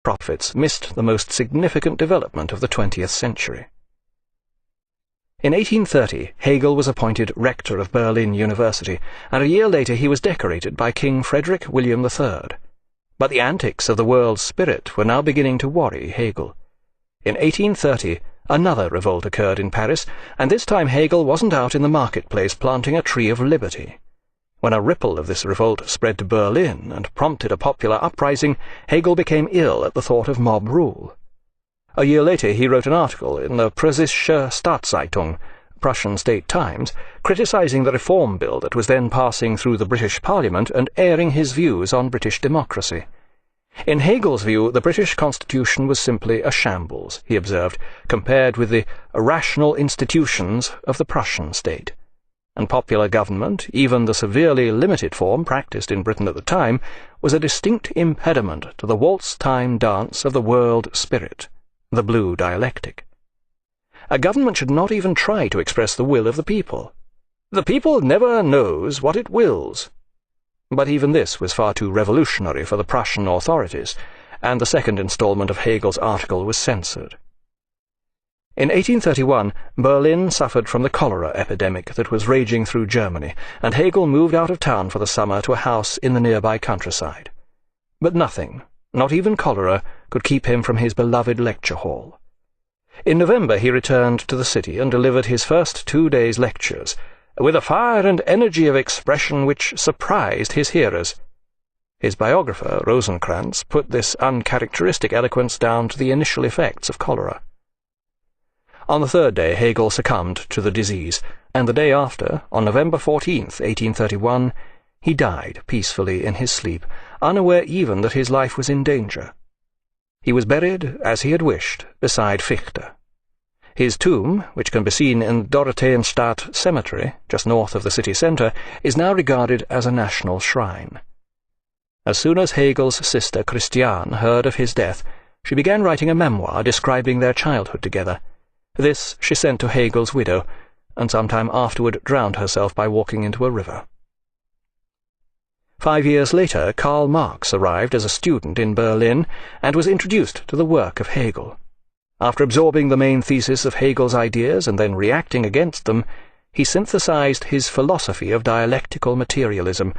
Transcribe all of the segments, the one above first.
prophets missed the most significant development of the 20th century. In 1830, Hegel was appointed rector of Berlin University, and a year later he was decorated by King Frederick William III. But the antics of the world's spirit were now beginning to worry Hegel. In 1830, another revolt occurred in Paris, and this time Hegel wasn't out in the marketplace planting a tree of liberty. When a ripple of this revolt spread to Berlin and prompted a popular uprising, Hegel became ill at the thought of mob rule. A year later he wrote an article in the Preußische Staatszeitung, Prussian State Times, criticizing the reform bill that was then passing through the British Parliament and airing his views on British democracy. In Hegel's view, the British constitution was simply a shambles, he observed, compared with the rational institutions of the Prussian state. And popular government, even the severely limited form practiced in Britain at the time, was a distinct impediment to the waltz-time dance of the world spirit, the blue dialectic. A government should not even try to express the will of the people. The people never knows what it wills. But even this was far too revolutionary for the Prussian authorities, and the second installment of Hegel's article was censored. In 1831, Berlin suffered from the cholera epidemic that was raging through Germany, and Hegel moved out of town for the summer to a house in the nearby countryside. But nothing, not even cholera, could keep him from his beloved lecture hall. In November he returned to the city and delivered his first 2 days' lectures, with a fire and energy of expression which surprised his hearers. His biographer, Rosenkranz, put this uncharacteristic eloquence down to the initial effects of cholera. On the third day Hegel succumbed to the disease, and the day after, on November 14th, 1831, he died peacefully in his sleep, unaware even that his life was in danger. He was buried, as he had wished, beside Fichte. His tomb, which can be seen in Dorotheenstadt Cemetery, just north of the city centre, is now regarded as a national shrine. As soon as Hegel's sister Christiane heard of his death, she began writing a memoir describing their childhood together. This she sent to Hegel's widow, and some time afterward drowned herself by walking into a river. 5 years later, Karl Marx arrived as a student in Berlin and was introduced to the work of Hegel. After absorbing the main thesis of Hegel's ideas and then reacting against them, he synthesized his philosophy of dialectical materialism,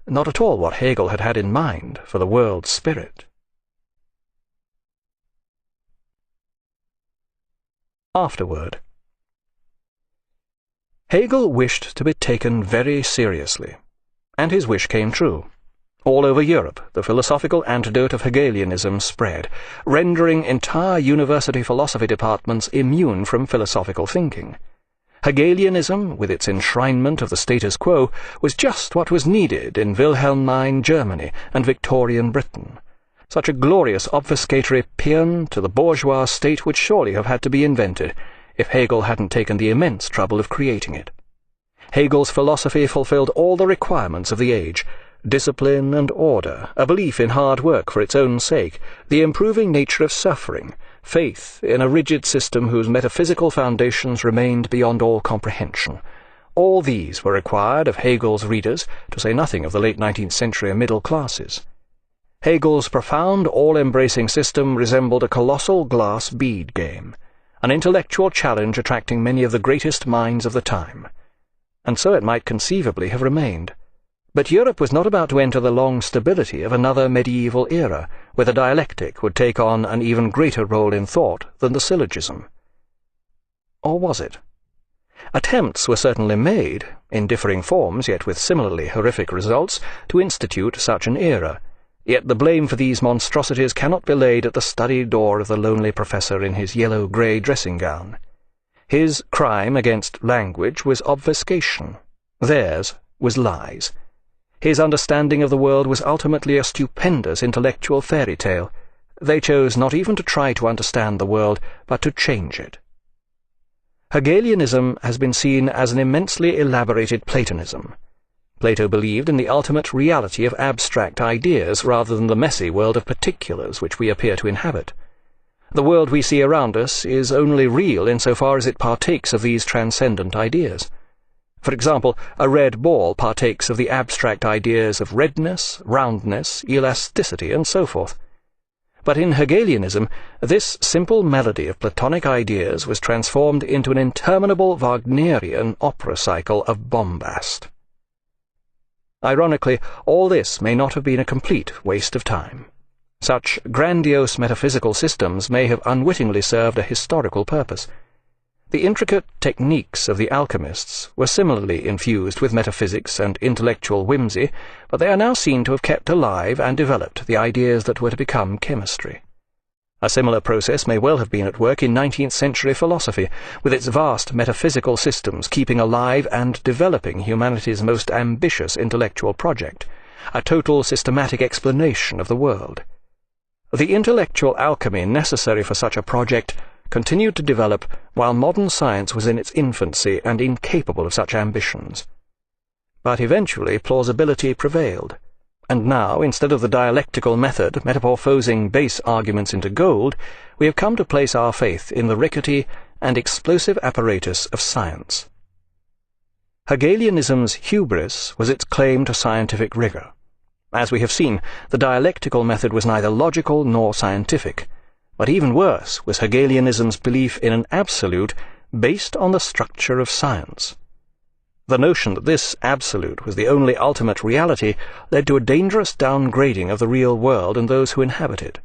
not at all what Hegel had had in mind for the world's spirit. Afterward. Hegel wished to be taken very seriously, and his wish came true. All over Europe, the philosophical antidote of Hegelianism spread, rendering entire university philosophy departments immune from philosophical thinking. Hegelianism, with its enshrinement of the status quo, was just what was needed in Wilhelmine Germany and Victorian Britain. Such a glorious obfuscatory paean to the bourgeois state would surely have had to be invented, if Hegel hadn't taken the immense trouble of creating it. Hegel's philosophy fulfilled all the requirements of the age: discipline and order, a belief in hard work for its own sake, the improving nature of suffering, faith in a rigid system whose metaphysical foundations remained beyond all comprehension. All these were required of Hegel's readers, to say nothing of the late 19th century middle classes. Hegel's profound, all-embracing system resembled a colossal glass bead game, an intellectual challenge attracting many of the greatest minds of the time. And so it might conceivably have remained. But Europe was not about to enter the long stability of another medieval era, where the dialectic would take on an even greater role in thought than the syllogism. Or was it? Attempts were certainly made, in differing forms yet with similarly horrific results, to institute such an era. Yet the blame for these monstrosities cannot be laid at the study door of the lonely professor in his yellow-grey dressing-gown. His crime against language was obfuscation. Theirs was lies. His understanding of the world was ultimately a stupendous intellectual fairy tale. They chose not even to try to understand the world, but to change it. Hegelianism has been seen as an immensely elaborated Platonism. Plato believed in the ultimate reality of abstract ideas rather than the messy world of particulars which we appear to inhabit. The world we see around us is only real insofar as it partakes of these transcendent ideas. For example, a red ball partakes of the abstract ideas of redness, roundness, elasticity, and so forth. But in Hegelianism, this simple melody of Platonic ideas was transformed into an interminable Wagnerian opera cycle of bombast. Ironically, all this may not have been a complete waste of time. Such grandiose metaphysical systems may have unwittingly served a historical purpose. The intricate techniques of the alchemists were similarly infused with metaphysics and intellectual whimsy, but they are now seen to have kept alive and developed the ideas that were to become chemistry. A similar process may well have been at work in 19th-century philosophy, with its vast metaphysical systems keeping alive and developing humanity's most ambitious intellectual project, a total systematic explanation of the world. The intellectual alchemy necessary for such a project continued to develop while modern science was in its infancy and incapable of such ambitions. But eventually plausibility prevailed, and now, instead of the dialectical method metamorphosing base arguments into gold, we have come to place our faith in the rickety and explosive apparatus of science. Hegelianism's hubris was its claim to scientific rigor. As we have seen, the dialectical method was neither logical nor scientific, but even worse was Hegelianism's belief in an absolute based on the structure of science. The notion that this absolute was the only ultimate reality led to a dangerous downgrading of the real world and those who inhabit it.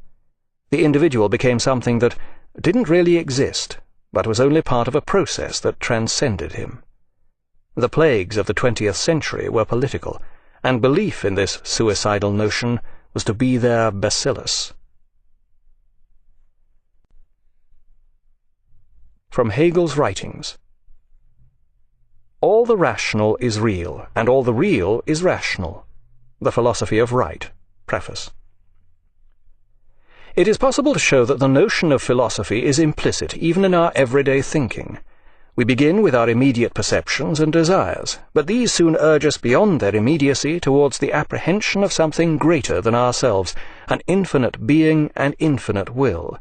The individual became something that didn't really exist, but was only part of a process that transcended him. The plagues of the 20th century were political, and belief in this suicidal notion was to be their bacillus. From Hegel's writings. All the rational is real, and all the real is rational. The Philosophy of Right. Preface. It is possible to show that the notion of philosophy is implicit even in our everyday thinking. We begin with our immediate perceptions and desires, but these soon urge us beyond their immediacy towards the apprehension of something greater than ourselves, an infinite being and infinite will.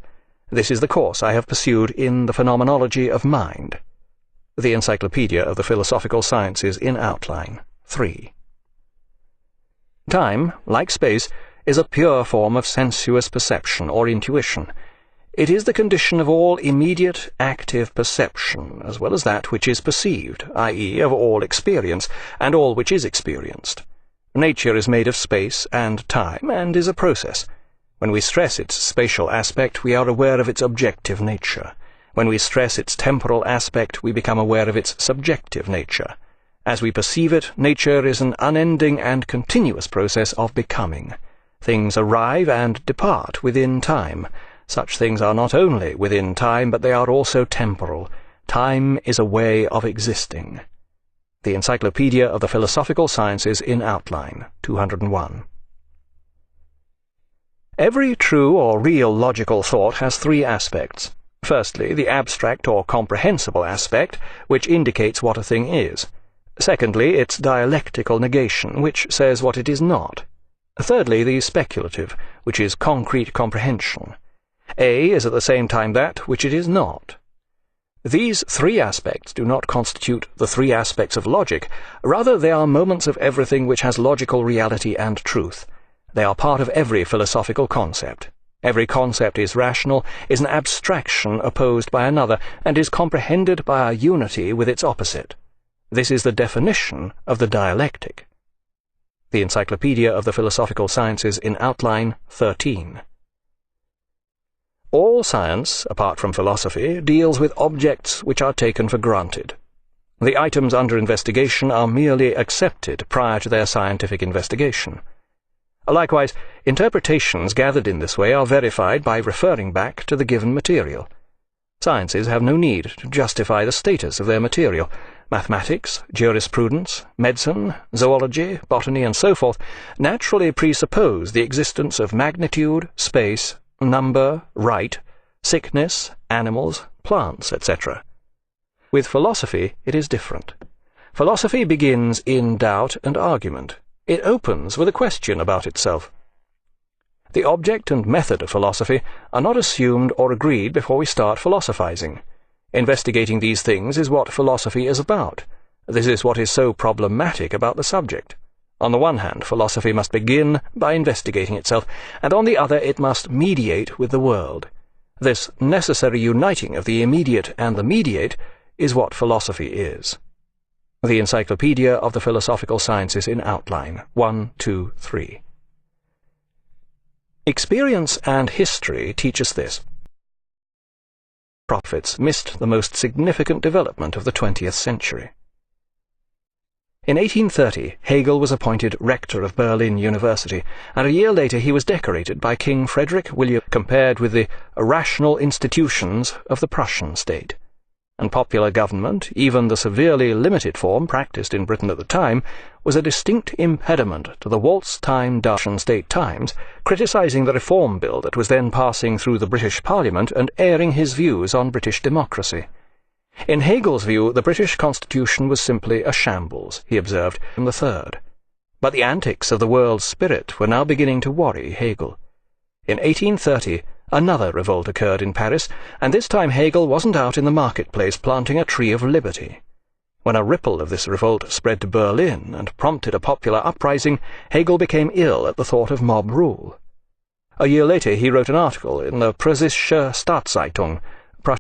This is the course I have pursued in the Phenomenology of Mind. The Encyclopedia of the Philosophical Sciences in Outline. 3. Time, like space, is a pure form of sensuous perception or intuition. It is the condition of all immediate, active perception, as well as that which is perceived, i.e., of all experience, and all which is experienced. Nature is made of space and time, and is a process. When we stress its spatial aspect, we are aware of its objective nature. When we stress its temporal aspect, we become aware of its subjective nature. As we perceive it, nature is an unending and continuous process of becoming. Things arrive and depart within time. Such things are not only within time, but they are also temporal. Time is a way of existing. The Encyclopedia of the Philosophical Sciences in Outline, 201. Every true or real logical thought has three aspects. Firstly, the abstract or comprehensible aspect, which indicates what a thing is. Secondly, its dialectical negation, which says what it is not. Thirdly, the speculative, which is concrete comprehension. A is at the same time that which it is not. These three aspects do not constitute the three aspects of logic. Rather, they are moments of everything which has logical reality and truth. They are part of every philosophical concept. Every concept is rational, is an abstraction opposed by another, and is comprehended by a unity with its opposite. This is the definition of the dialectic. The Encyclopedia of the Philosophical Sciences in Outline, 13. All science, apart from philosophy, deals with objects which are taken for granted. The items under investigation are merely accepted prior to their scientific investigation. Likewise, interpretations gathered in this way are verified by referring back to the given material. Sciences have no need to justify the status of their material. Mathematics, jurisprudence, medicine, zoology, botany, and so forth naturally presuppose the existence of magnitude, space, number, right, sickness, animals, plants, etc. With philosophy it is different. Philosophy begins in doubt and argument. It opens with a question about itself. The object and method of philosophy are not assumed or agreed before we start philosophizing. Investigating these things is what philosophy is about. This is what is so problematic about the subject. On the one hand, philosophy must begin by investigating itself, and on the other it must mediate with the world. This necessary uniting of the immediate and the mediate is what philosophy is. The Encyclopedia of the Philosophical Sciences in Outline, 1, 2, 3. Experience and history teach us this. Prophets missed the most significant development of the 20th century. In 1830, Hegel was appointed rector of Berlin University, and a year later he was decorated by King Frederick William, compared with the rational institutions of the Prussian state. And popular government, even the severely limited form practiced in Britain at the time, was a distinct impediment to the waltz-time Russian state Times, criticising the reform bill that was then passing through the British Parliament and airing his views on British democracy. In Hegel's view, the British constitution was simply a shambles, he observed, from the third. But the antics of the world's spirit were now beginning to worry Hegel. In 1830, another revolt occurred in Paris, and this time Hegel wasn't out in the marketplace planting a tree of liberty. When a ripple of this revolt spread to Berlin and prompted a popular uprising, Hegel became ill at the thought of mob rule. A year later he wrote an article in the Preußische Staatszeitung,